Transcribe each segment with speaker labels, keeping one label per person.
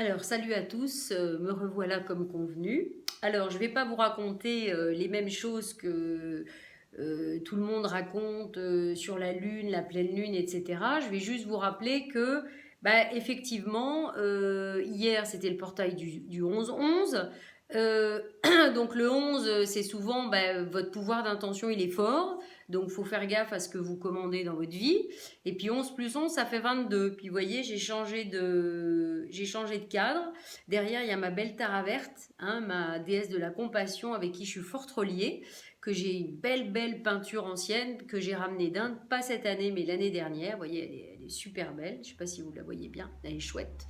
Speaker 1: Alors, salut à tous, me revoilà comme convenu. Alors, je ne vais pas vous raconter les mêmes choses que tout le monde raconte sur la lune, la pleine lune, etc. Je vais juste vous rappeler que, effectivement, hier c'était le portail du 11-11. Euh, donc le 11, c'est souvent votre pouvoir d'intention, il est fort. Donc il faut faire gaffe à ce que vous commandez dans votre vie. Et puis 11 plus 11, ça fait 22. Puis vous voyez, j'ai changé de cadre. Derrière, il y a ma belle Tara verte, hein, ma déesse de la compassion avec qui je suis fort reliée, que j'ai une belle peinture ancienne que j'ai ramenée d'Inde, pas cette année, mais l'année dernière. Vous voyez, elle est super belle. Je ne sais pas si vous la voyez bien, elle est chouette.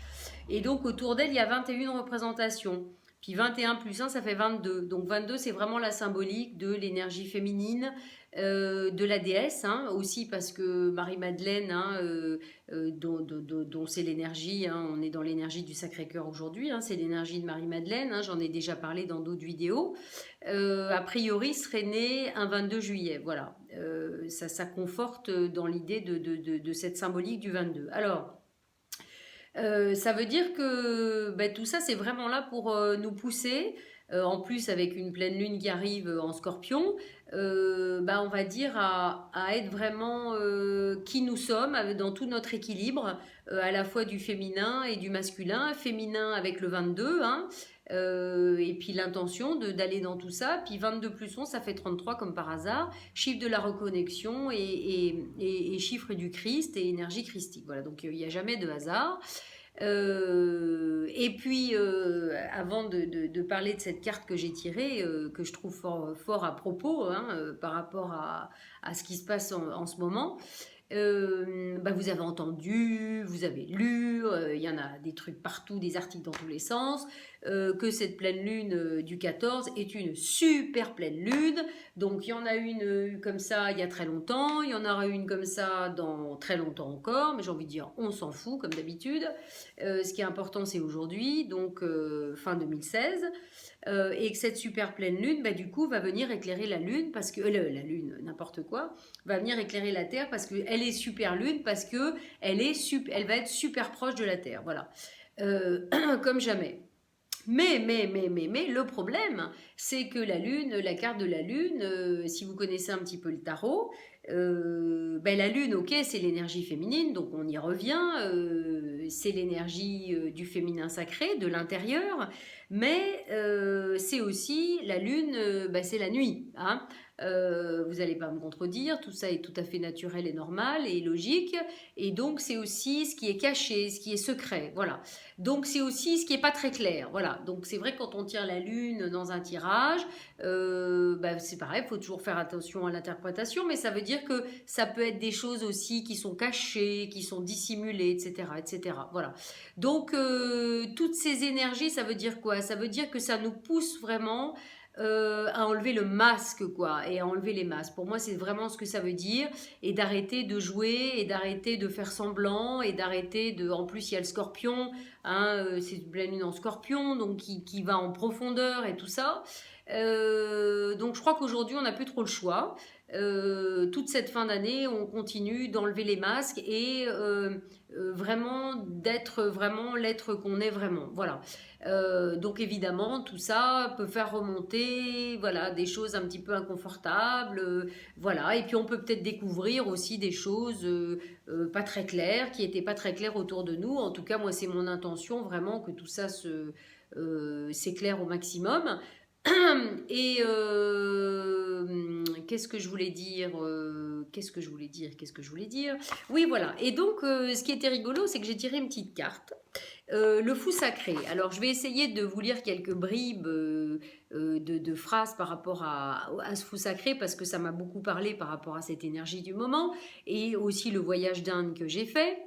Speaker 1: Et donc autour d'elle, il y a 21 représentations. Puis 21 plus 1, ça fait 22. Donc 22, c'est vraiment la symbolique de l'énergie féminine, de la déesse, hein, aussi parce que Marie-Madeleine, hein, dont c'est l'énergie, hein, on est dans l'énergie du Sacré-Cœur aujourd'hui, hein, c'est l'énergie de Marie-Madeleine, hein, j'en ai déjà parlé dans d'autres vidéos, a priori serait née un 22 juillet, voilà. Ça conforte dans l'idée de cette symbolique du 22. Alors, ça veut dire que tout ça, c'est vraiment là pour nous pousser. En plus, avec une pleine lune qui arrive en scorpion, on va dire à être vraiment qui nous sommes dans tout notre équilibre, à la fois du féminin et du masculin. Féminin avec le 22, hein, et puis l'intention d'aller dans tout ça. Puis 22 plus 11, ça fait 33 comme par hasard. Chiffre de la reconnexion et chiffre du Christ et énergie christique. Voilà, donc il n'y a jamais de hasard. Et puis, avant de parler de cette carte que j'ai tirée, que je trouve fort à propos, hein, par rapport à ce qui se passe en ce moment, vous avez entendu, vous avez lu, il y en a des trucs partout, des articles dans tous les sens, que cette pleine lune du 14 est une super pleine lune. Donc il y en a une comme ça il y a très longtemps, il y en aura une comme ça dans très longtemps encore, mais j'ai envie de dire on s'en fout comme d'habitude. Ce qui est important c'est aujourd'hui, donc fin 2016. Et que cette super pleine lune, du coup, va venir éclairer la lune, parce que la lune, n'importe quoi, va venir éclairer la Terre parce qu'elle est super lune, parce que elle va être super proche de la Terre, voilà, comme jamais. Mais, le problème, c'est que la Lune, la carte de la Lune, si vous connaissez un petit peu le tarot, la Lune, ok, c'est l'énergie féminine, donc on y revient, c'est l'énergie du féminin sacré, de l'intérieur, mais c'est aussi, la Lune, c'est la nuit, hein. Vous n'allez pas me contredire, tout ça est tout à fait naturel et normal et logique, et donc c'est aussi ce qui est caché, ce qui est secret, voilà. Donc c'est aussi ce qui n'est pas très clair. Voilà. Donc c'est vrai que quand on tire la lune dans un tirage, c'est pareil, il faut toujours faire attention à l'interprétation, mais ça veut dire que ça peut être des choses aussi qui sont cachées, qui sont dissimulées, etc. etc. Voilà. Donc toutes ces énergies, ça veut dire quoi? Ça veut dire que ça nous pousse vraiment à enlever le masque, quoi, et à enlever les masques. Pour moi, c'est vraiment ce que ça veut dire, et d'arrêter de jouer, et d'arrêter de faire semblant, et d'arrêter de... En plus, il y a le scorpion, hein, c'est une pleine lune en scorpion, donc qui va en profondeur et tout ça. Donc je crois qu'aujourd'hui, on n'a plus trop le choix. Toute cette fin d'année, on continue d'enlever les masques et vraiment d'être vraiment l'être qu'on est vraiment. Voilà. Donc évidemment, tout ça peut faire remonter, voilà, des choses un petit peu inconfortables, voilà. Et puis on peut peut-être découvrir aussi des choses pas très claires, qui n'étaient pas très claires autour de nous. En tout cas, moi, c'est mon intention vraiment que tout ça s'éclaire au maximum. Et qu'est-ce que je voulais dire Qu'est-ce que je voulais dire Oui, voilà. Et donc, ce qui était rigolo, c'est que j'ai tiré une petite carte. Le fou sacré. Alors, je vais essayer de vous lire quelques bribes de phrases par rapport à ce fou sacré, parce que ça m'a beaucoup parlé par rapport à cette énergie du moment, et aussi le voyage d'Inde que j'ai fait.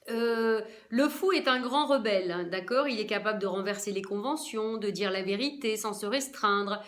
Speaker 1: Le fou est un grand rebelle, hein, d'accord. Il est capable de renverser les conventions, de dire la vérité sans se restreindre.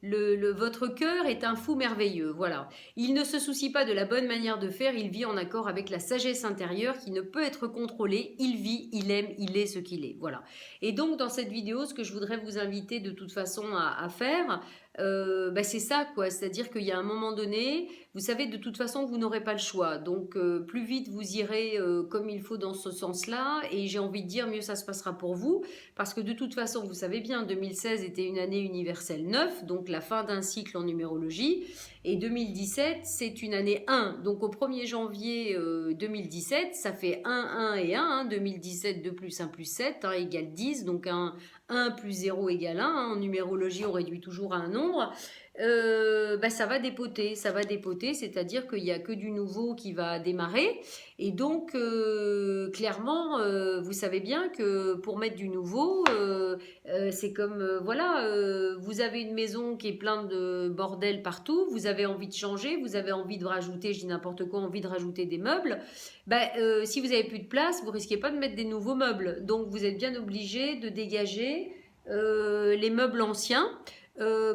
Speaker 1: Votre cœur est un fou merveilleux, voilà. Il ne se soucie pas de la bonne manière de faire, il vit en accord avec la sagesse intérieure qui ne peut être contrôlée. Il vit, il aime, il est ce qu'il est, voilà. Et donc dans cette vidéo, ce que je voudrais vous inviter de toute façon à faire, bah, c'est ça, quoi. C'est-à-dire qu'il y a un moment donné, vous savez de toute façon que vous n'aurez pas le choix. Donc, plus vite vous irez comme il faut dans ce sens-là, et j'ai envie de dire, mieux ça se passera pour vous, parce que de toute façon, vous savez bien, 2016 était une année universelle 9, donc la fin d'un cycle en numérologie, et 2017, c'est une année 1. Donc, au 1er janvier 2017, ça fait 1, 1 et 1, hein, 2017, 2 plus 1 plus 7, hein, égale 10, donc 1 plus 0 égale 1, hein. En numérologie, on réduit toujours à un nombre. Bah, ça va dépoter, c'est-à-dire qu'il n'y a que du nouveau qui va démarrer. Et donc, clairement, vous savez bien que pour mettre du nouveau, c'est comme, voilà, vous avez une maison qui est pleine de bordel partout, vous avez envie de changer, vous avez envie de rajouter, je dis n'importe quoi, envie de rajouter des meubles. Bah, si vous n'avez plus de place, vous risquez pas de mettre des nouveaux meubles. Donc, vous êtes bien obligé de dégager les meubles anciens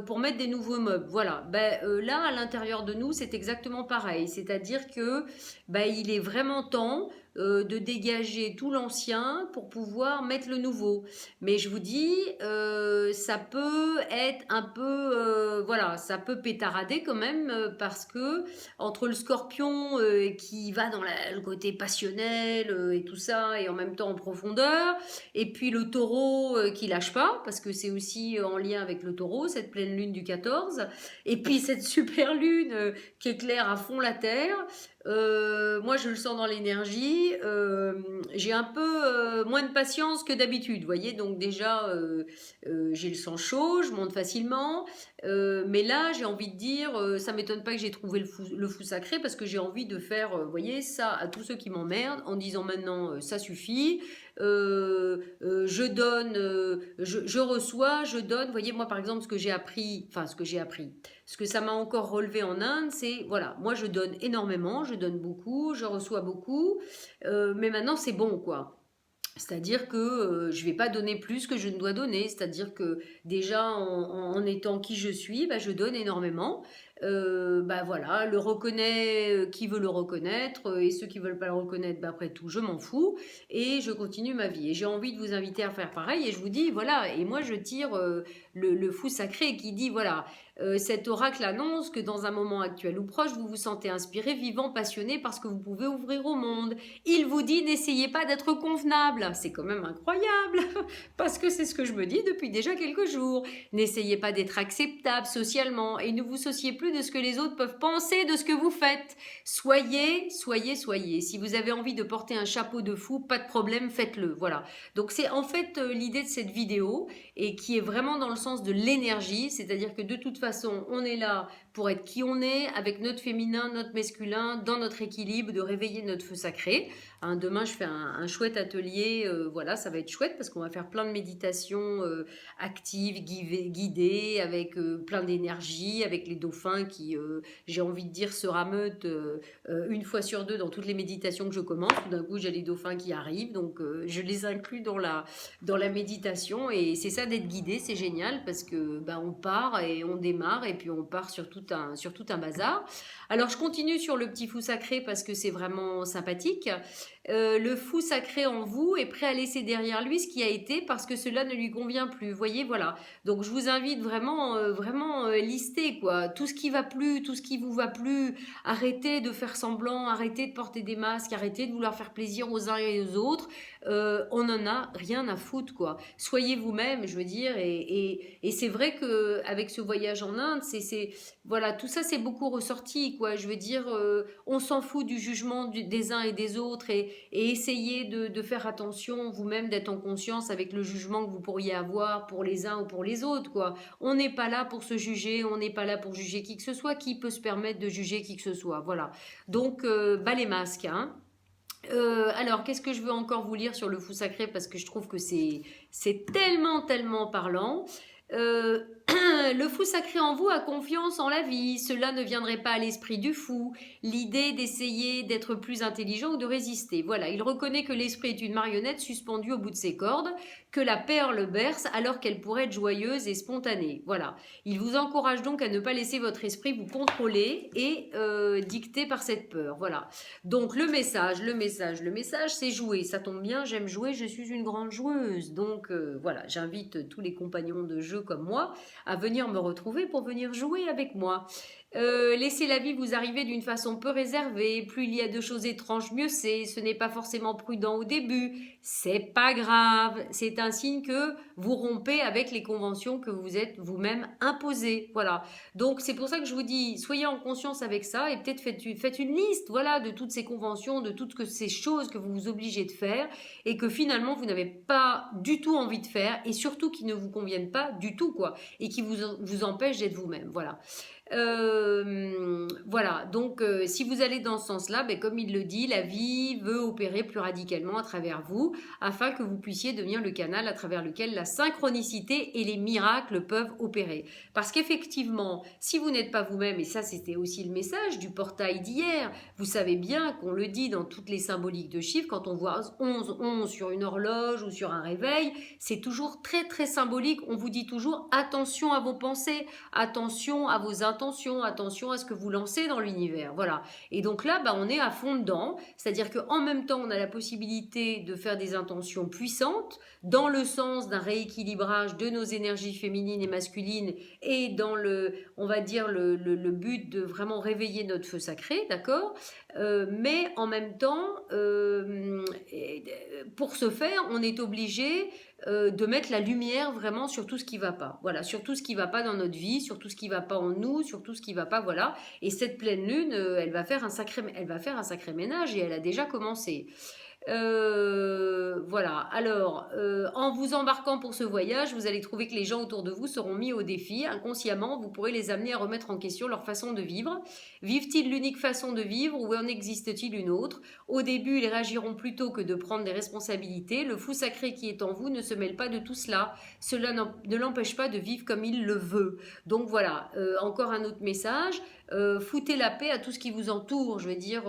Speaker 1: pour mettre des nouveaux meubles. Voilà. Ben, là, à l'intérieur de nous, c'est exactement pareil. C'est-à-dire que ben, il est vraiment temps de dégager tout l'ancien pour pouvoir mettre le nouveau. Mais je vous dis, ça peut être un peu, voilà, ça peut pétarader quand même parce que entre le scorpion qui va dans le côté passionnel et tout ça, et en même temps en profondeur, et puis le taureau qui lâche pas, parce que c'est aussi en lien avec le taureau, cette pleine lune du 14. Et puis cette super lune qui éclaire à fond la Terre. Moi, je le sens dans l'énergie. J'ai un peu moins de patience que d'habitude, vous voyez. Donc déjà, j'ai le sang chaud, je monte facilement. Mais là, j'ai envie de dire, ça m'étonne pas que j'ai trouvé le fou sacré parce que j'ai envie de faire, vous voyez, ça à tous ceux qui m'emmerdent en disant maintenant, ça suffit. Je donne, je reçois, je donne. Vous voyez, moi par exemple, ce que j'ai appris, enfin ce que ça m'a encore relevé en Inde, c'est voilà, moi je donne énormément, je donne beaucoup, je reçois beaucoup, mais maintenant c'est bon quoi. C'est-à-dire que je ne vais pas donner plus que je ne dois donner. C'est-à-dire que déjà en étant qui je suis, bah, je donne énormément. Bah voilà, le reconnaît qui veut le reconnaître et ceux qui veulent pas le reconnaître, bah après tout, je m'en fous et je continue ma vie. Et j'ai envie de vous inviter à faire pareil et je vous dis voilà. Et moi je tire le fou sacré qui dit voilà, cet oracle annonce que dans un moment actuel ou proche, vous vous sentez inspiré, vivant, passionné parce que vous pouvez ouvrir au monde. Il vous dit n'essayez pas d'être convenable. C'est quand même incroyable parce que c'est ce que je me dis depuis déjà quelques jours. N'essayez pas d'être acceptable socialement et ne vous souciez plus de ce que les autres peuvent penser de ce que vous faites. Soyez. Si vous avez envie de porter un chapeau de fou, pas de problème, faites-le. Voilà. Donc c'est en fait l'idée de cette vidéo et qui est vraiment dans le sens de l'énergie, c'est-à-dire que de toute façon, on est là pour être qui on est, avec notre féminin, notre masculin, dans notre équilibre, de réveiller notre feu sacré. Hein, demain, je fais un chouette atelier, voilà, ça va être chouette parce qu'on va faire plein de méditations actives, guidées, avec plein d'énergie, avec les dauphins qui, j'ai envie de dire, se rameutent une fois sur deux dans toutes les méditations que je commence. Tout d'un coup, j'ai les dauphins qui arrivent, donc je les inclus dans la méditation et c'est ça d'être guidé, c'est génial parce que bah, on part et on démarre et puis on part sur sur tout un bazar. Alors je continue sur le petit fou sacré parce que c'est vraiment sympathique. Le fou sacré en vous est prêt à laisser derrière lui ce qui a été parce que cela ne lui convient plus. Vous voyez, voilà. Donc je vous invite vraiment, vraiment lister quoi. Tout ce qui va plus, tout ce qui vous va plus. Arrêtez de faire semblant, arrêtez de porter des masques, arrêtez de vouloir faire plaisir aux uns et aux autres. On en a rien à foutre quoi. Soyez vous-même, je veux dire. Et c'est vrai que avec ce voyage en Inde, voilà, tout ça c'est beaucoup ressorti quoi. Je veux dire, on s'en fout du jugement des uns et des autres et essayez de faire attention vous-même, d'être en conscience avec le jugement que vous pourriez avoir pour les uns ou pour les autres quoi. On n'est pas là pour se juger, on n'est pas là pour juger qui que ce soit. Qui peut se permettre de juger qui que ce soit? Voilà. Donc bas les masques hein. Alors, qu'est-ce que je veux encore vous lire sur le fou sacré parce que je trouve que c'est tellement parlant. Euh, le fou sacré en vous a confiance en la vie. Cela ne viendrait pas à l'esprit du fou. L'idée d'essayer d'être plus intelligent ou de résister. Voilà, il reconnaît que l'esprit est une marionnette suspendue au bout de ses cordes, que la perle berce alors qu'elle pourrait être joyeuse et spontanée. Voilà, il vous encourage donc à ne pas laisser votre esprit vous contrôler et dicter par cette peur. Voilà. Donc le message, c'est jouer. Ça tombe bien, j'aime jouer, je suis une grande joueuse. Donc voilà, j'invite tous les compagnons de jeu comme moi à venir me retrouver pour venir jouer avec moi. Laissez la vie vous arriver d'une façon peu réservée. Plus il y a de choses étranges, mieux c'est. Ce n'est pas forcément prudent au début. C'est pas grave. C'est un signe que vous rompez avec les conventions que vous êtes vous-même imposées. Voilà. Donc c'est pour ça que je vous dis, soyez en conscience avec ça et peut-être faites une liste, voilà, de toutes ces conventions, de toutes ces choses que vous vous obligez de faire et que finalement vous n'avez pas du tout envie de faire et surtout qui ne vous conviennent pas du tout, quoi, et qui vous empêchent d'être vous-même. Voilà. Voilà, donc si vous allez dans ce sens-là, ben, comme il le dit, la vie veut opérer plus radicalement à travers vous afin que vous puissiez devenir le canal à travers lequel la synchronicité et les miracles peuvent opérer. Parce qu'effectivement, si vous n'êtes pas vous-même, et ça c'était aussi le message du portail d'hier, vous savez bien qu'on le dit dans toutes les symboliques de chiffres, quand on voit 11, 11 sur une horloge ou sur un réveil, c'est toujours très très symbolique, on vous dit toujours attention à vos pensées, attention à vos intentions, attention à ce que vous lancez dans l'univers, voilà. Et donc là, bah, on est à fond dedans, c'est-à-dire qu'en même temps, on a la possibilité de faire des intentions puissantes dans le sens d'un rééquilibrage de nos énergies féminines et masculines et dans le, on va dire, le but de vraiment réveiller notre feu sacré, d'accord. Mais en même temps, pour ce faire, on est obligé de mettre la lumière vraiment sur tout ce qui va pas. Voilà, sur tout ce qui va pas dans notre vie, sur tout ce qui va pas en nous, sur tout ce qui va pas, voilà. Et cette pleine lune, elle va faire un sacré ménage et elle a déjà commencé. Voilà, alors en vous embarquant pour ce voyage, vous allez trouver que les gens autour de vous seront mis au défi. Inconsciemment, vous pourrez les amener à remettre en question leur façon de vivre. Vivent-ils l'unique façon de vivre ou en existe-t-il une autre? Au début, ils réagiront plutôt que de prendre des responsabilités. Le fou sacré qui est en vous ne se mêle pas de tout cela. Cela ne l'empêche pas de vivre comme il le veut. Donc voilà, encore un autre message. Foutez la paix à tout ce qui vous entoure. Je veux dire,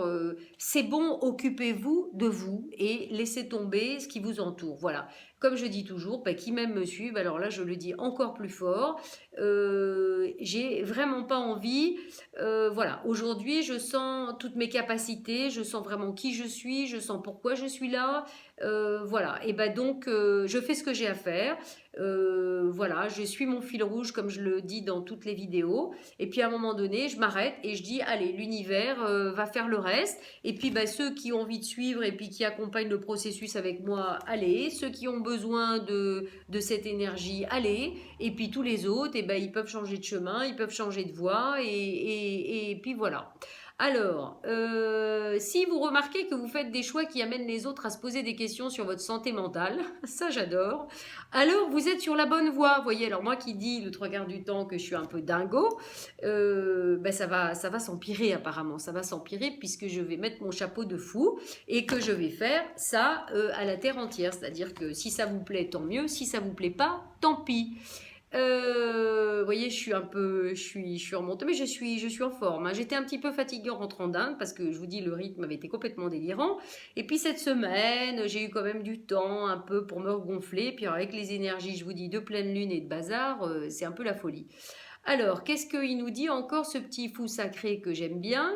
Speaker 1: c'est bon, occupez-vous de vous et laissez tomber ce qui vous entoure. Voilà. Comme je dis toujours, bah, qui m'aime me suive. Alors là, je le dis encore plus fort. J'ai vraiment pas envie. Voilà. Aujourd'hui, je sens toutes mes capacités. Je sens vraiment qui je suis. Je sens pourquoi je suis là. Voilà. Et ben donc, je fais ce que j'ai à faire. Voilà. Je suis mon fil rouge, comme je le dis dans toutes les vidéos. Et puis à un moment donné, je m'arrête et je dis, allez, l'univers va faire le reste. Et puis bah, ceux qui ont envie de suivre et puis qui accompagnent le processus avec moi, allez. Ceux qui ont besoin de cette énergie, allez. Et puis tous les autres, et ben, ils peuvent changer de chemin, ils peuvent changer de voie. Et puis voilà. Alors, si vous remarquez que vous faites des choix qui amènent les autres à se poser des questions sur votre santé mentale, ça j'adore, alors vous êtes sur la bonne voie. Vous voyez, alors moi qui dis le trois quarts du temps que je suis un peu dingo, ben ça va s'empirer apparemment, ça va s'empirer puisque je vais mettre mon chapeau de fou et que je vais faire ça à la terre entière. C'est-à-dire que si ça vous plaît, tant mieux, si ça vous plaît pas, tant pis. Vous voyez, je suis remontée, mais je suis en forme, hein. J'étais un petit peu fatiguée en rentrant d'Inde parce que je vous dis, le rythme avait été complètement délirant. Et puis cette semaine, j'ai eu quand même du temps un peu pour me regonfler. Puis avec les énergies, je vous dis, de pleine lune et de bazar, c'est un peu la folie. Alors, qu'est-ce qu'il nous dit encore, ce petit fou sacré que j'aime bien?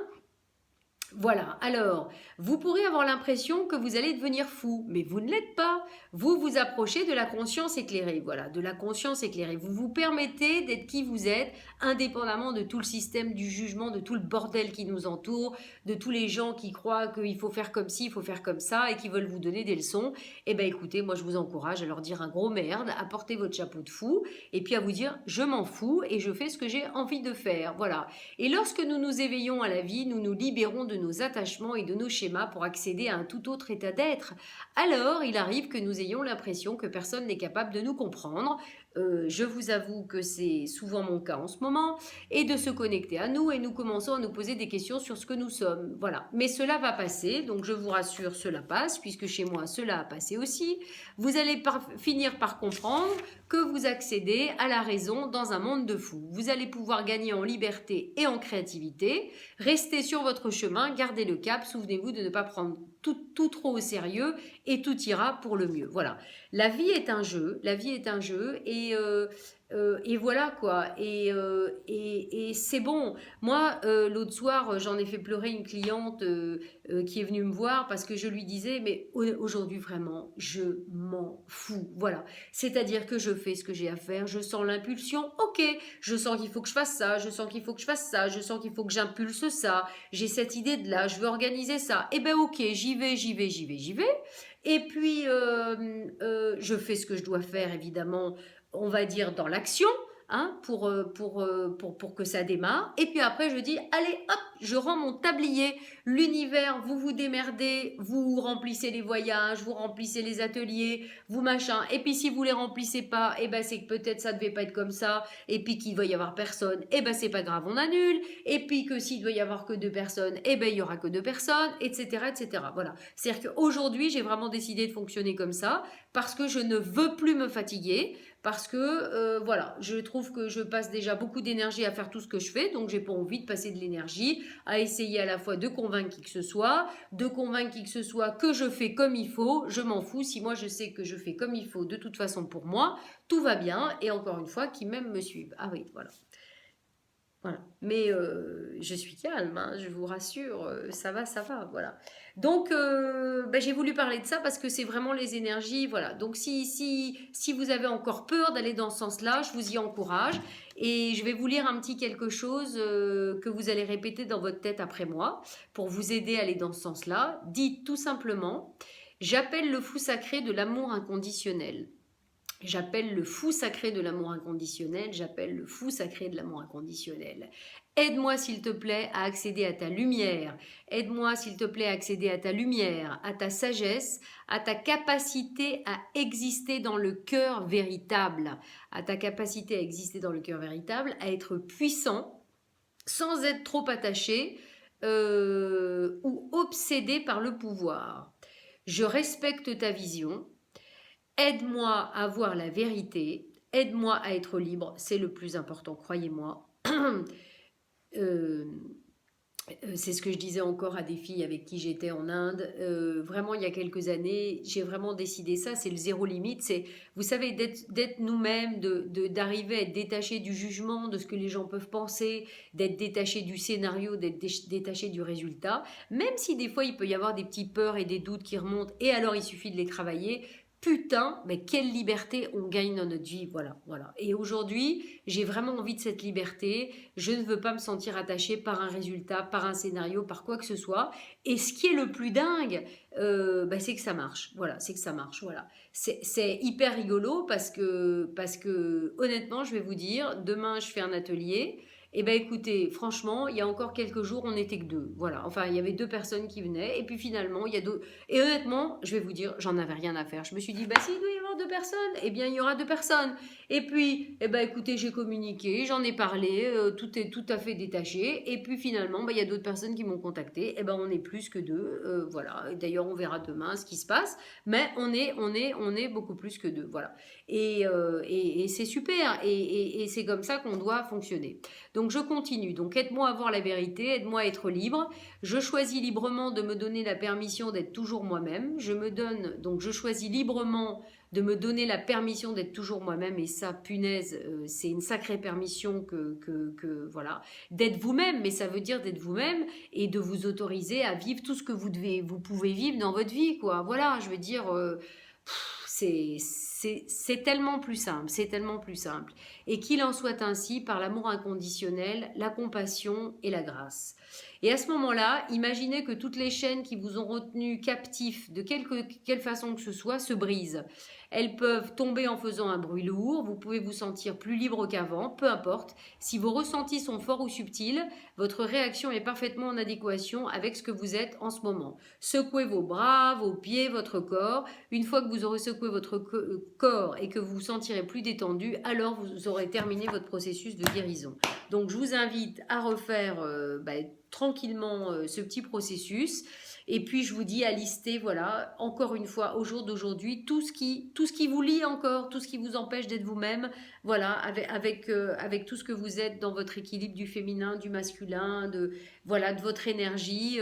Speaker 1: Voilà, alors, vous pourrez avoir l'impression que vous allez devenir fou, mais vous ne l'êtes pas. Vous vous approchez de la conscience éclairée, voilà, de la conscience éclairée. Vous vous permettez d'être qui vous êtes, indépendamment de tout le système du jugement, de tout le bordel qui nous entoure, de tous les gens qui croient qu'il faut faire comme ci, il faut faire comme ça, et qui veulent vous donner des leçons. Eh bien écoutez, moi je vous encourage à leur dire un gros merde, à porter votre chapeau de fou, et puis à vous dire, je m'en fous, et je fais ce que j'ai envie de faire, voilà. Et lorsque nous nous éveillons à la vie, nous nous libérons de nos attachements et de nos schémas pour accéder à un tout autre état d'être. Alors, il arrive que nous ayons l'impression que personne n'est capable de nous comprendre. Je vous avoue que c'est souvent mon cas en ce moment, et de se connecter à nous, et nous commençons à nous poser des questions sur ce que nous sommes. Voilà. Mais cela va passer, donc je vous rassure, cela passe, puisque chez moi, cela a passé aussi. Vous allez finir par comprendre que vous accédez à la raison dans un monde de fous. Vous allez pouvoir gagner en liberté et en créativité. Restez sur votre chemin, gardez le cap, souvenez-vous de ne pas prendre tout trop au sérieux et tout ira pour le mieux. Voilà. La vie est un jeu, et et voilà quoi. Et c'est bon. Moi, l'autre soir, j'en ai fait pleurer une cliente qui est venue me voir parce que je lui disais, mais aujourd'hui vraiment, je m'en fous. Voilà. C'est-à-dire que je fais ce que j'ai à faire, je sens l'impulsion, ok, je sens qu'il faut que je fasse ça, je sens qu'il faut que je fasse ça, je sens qu'il faut que j'impulse ça, j'ai cette idée de là, je veux organiser ça. Eh ben ok, j'y vais, j'y vais, j'y vais, j'y vais. Et puis, je fais ce que je dois faire, évidemment, on va dire dans l'action, hein, pour que ça démarre. Et puis après, je dis, allez, hop, je rends mon tablier. L'univers, vous vous démerdez, vous remplissez les voyages, vous remplissez les ateliers, vous machin. Et puis si vous les remplissez pas, eh ben c'est que peut-être ça devait pas être comme ça. Et puis qu'il va y avoir personne, eh ben c'est pas grave, on annule. Et puis que s'il doit y avoir que 2 personnes, eh ben il y aura que 2 personnes, etc., etc. Voilà. C'est-à-dire qu'aujourd'hui, j'ai vraiment décidé de fonctionner comme ça parce que je ne veux plus me fatiguer. Parce que voilà, je trouve que je passe déjà beaucoup d'énergie à faire tout ce que je fais, donc j'ai pas envie de passer de l'énergie à essayer à la fois de convaincre qui que ce soit, que je fais comme il faut, je m'en fous, si moi je sais que je fais comme il faut de toute façon pour moi, tout va bien, et encore une fois, qui même me suivent. Ah oui, voilà. Voilà. Mais je suis calme, hein, je vous rassure, ça va, voilà. Donc, ben, j'ai voulu parler de ça parce que c'est vraiment les énergies, voilà. Donc, si vous avez encore peur d'aller dans ce sens-là, je vous y encourage. Et je vais vous lire un petit quelque chose que vous allez répéter dans votre tête après moi pour vous aider à aller dans ce sens-là. Dites tout simplement, j'appelle le fou sacré de l'amour inconditionnel. J'appelle le fou sacré de l'amour inconditionnel, j'appelle le fou sacré de l'amour inconditionnel. Aide-moi s'il te plaît à accéder à ta lumière, aide-moi s'il te plaît à accéder à ta lumière, à ta sagesse, à ta capacité à exister dans le cœur véritable, à ta capacité à exister dans le cœur véritable, à être puissant sans être trop attaché ou obsédé par le pouvoir. Je respecte ta vision. Aide-moi à voir la vérité, aide-moi à être libre, c'est le plus important, croyez-moi. Euh, c'est ce que je disais encore à des filles avec qui j'étais en Inde. Vraiment, il y a quelques années, j'ai vraiment décidé ça, c'est le zéro limite. C'est, vous savez, d'être nous-mêmes, d'arriver à être détaché du jugement, de ce que les gens peuvent penser, d'être détaché du scénario, d'être détaché du résultat. Même si des fois, il peut y avoir des petites peurs et des doutes qui remontent, et alors il suffit de les travailler. Putain, mais quelle liberté on gagne dans notre vie, voilà, voilà. Et aujourd'hui, j'ai vraiment envie de cette liberté. Je ne veux pas me sentir attachée par un résultat, par un scénario, par quoi que ce soit. Et ce qui est le plus dingue, bah, c'est que ça marche. Voilà, c'est que ça marche. Voilà, c'est hyper rigolo parce que honnêtement, je vais vous dire, demain je fais un atelier. Eh ben écoutez, franchement, il y a encore quelques jours, on n'était que 2. Voilà, enfin, il y avait 2 personnes qui venaient, et puis finalement, il y a d'autres. Et honnêtement, je vais vous dire, j'en avais rien à faire. Je me suis dit, bah s'il doit y avoir 2 personnes, eh bien il y aura 2 personnes. Et puis, eh ben écoutez, j'ai communiqué, j'en ai parlé, tout est tout à fait détaché. Et puis finalement, bah, il y a d'autres personnes qui m'ont contacté. Eh ben on est plus que 2. Voilà. D'ailleurs, on verra demain ce qui se passe. Mais on est beaucoup plus que 2. Voilà. Et c'est super. Et c'est comme ça qu'on doit fonctionner. Donc je continue. Donc aide-moi à voir la vérité, aide-moi à être libre. Je choisis librement de me donner la permission d'être toujours moi-même. Je choisis librement de me donner la permission d'être toujours moi-même. Et ça, punaise, c'est une sacrée permission voilà, d'être vous-même. Mais ça veut dire d'être vous-même et de vous autoriser à vivre tout ce que vous pouvez vivre dans votre vie, quoi. Voilà, je veux dire. C'est tellement plus simple, c'est tellement plus simple. Et qu'il en soit ainsi par l'amour inconditionnel, la compassion et la grâce. Et à ce moment-là, imaginez que toutes les chaînes qui vous ont retenu captifs de quelle façon que ce soit se brisent. Elles peuvent tomber en faisant un bruit lourd, vous pouvez vous sentir plus libre qu'avant, peu importe. Si vos ressentis sont forts ou subtils, votre réaction est parfaitement en adéquation avec ce que vous êtes en ce moment. Secouez vos bras, vos pieds, votre corps. Une fois que vous aurez secoué votre corps et que vous vous sentirez plus détendu, alors vous aurez terminé votre processus de guérison. Donc je vous invite à refaire tranquillement ce petit processus. Et puis je vous dis à lister, voilà, encore une fois, au jour d'aujourd'hui, tout ce qui vous lie encore, tout ce qui vous empêche d'être vous-même, voilà, avec tout ce que vous êtes dans votre équilibre du féminin, du masculin, voilà, de votre énergie.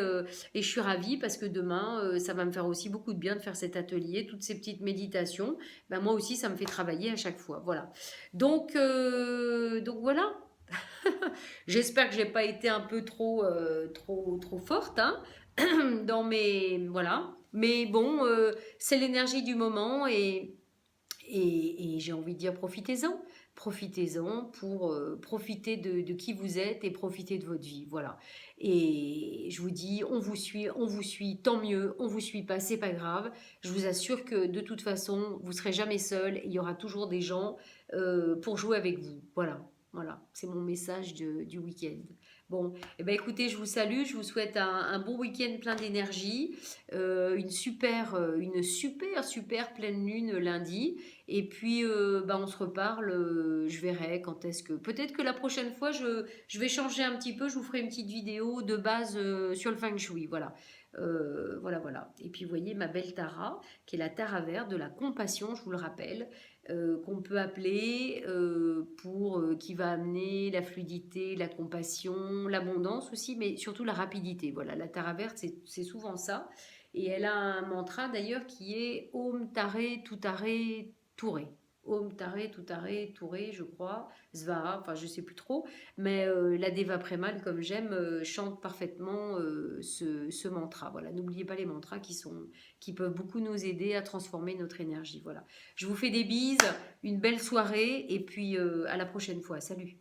Speaker 1: Et je suis ravie parce que demain, ça va me faire aussi beaucoup de bien de faire cet atelier, toutes ces petites méditations. Ben, moi aussi, ça me fait travailler à chaque fois. Voilà. Donc voilà. J'espère que j'ai pas été un peu trop forte, hein, dans mes voilà. Mais bon, c'est l'énergie du moment et j'ai envie de dire profitez-en. Profitez-en pour profiter de qui vous êtes et profiter de votre vie. Voilà. Et je vous dis, on vous suit, tant mieux. On vous suit pas, c'est pas grave. Je vous assure que de toute façon, vous serez jamais seul. Il y aura toujours des gens pour jouer avec vous. Voilà. Voilà, c'est mon message du week-end. Bon, eh ben écoutez, je vous salue, je vous souhaite un bon week-end plein d'énergie, super pleine lune lundi. Et puis, bah, on se reparle, je verrai quand est-ce que... Peut-être que la prochaine fois, je vais changer un petit peu, je vous ferai une petite vidéo de base sur le Feng Shui, voilà. Voilà. Et puis, vous voyez ma belle Tara, qui est la Tara verte de la compassion, je vous le rappelle, qu'on peut appeler qui va amener la fluidité, la compassion, l'abondance aussi, mais surtout la rapidité. Voilà, la Tara verte, c'est souvent ça. Et elle a un mantra d'ailleurs qui est Om Tare Tutare Touré. Om Tare Tutare Touré, je crois. Svaha, enfin je sais plus trop. Mais la Deva Premal, comme j'aime, chante parfaitement ce mantra. Voilà, n'oubliez pas les mantras qui peuvent beaucoup nous aider à transformer notre énergie. Voilà. Je vous fais des bises, une belle soirée et puis à la prochaine fois. Salut!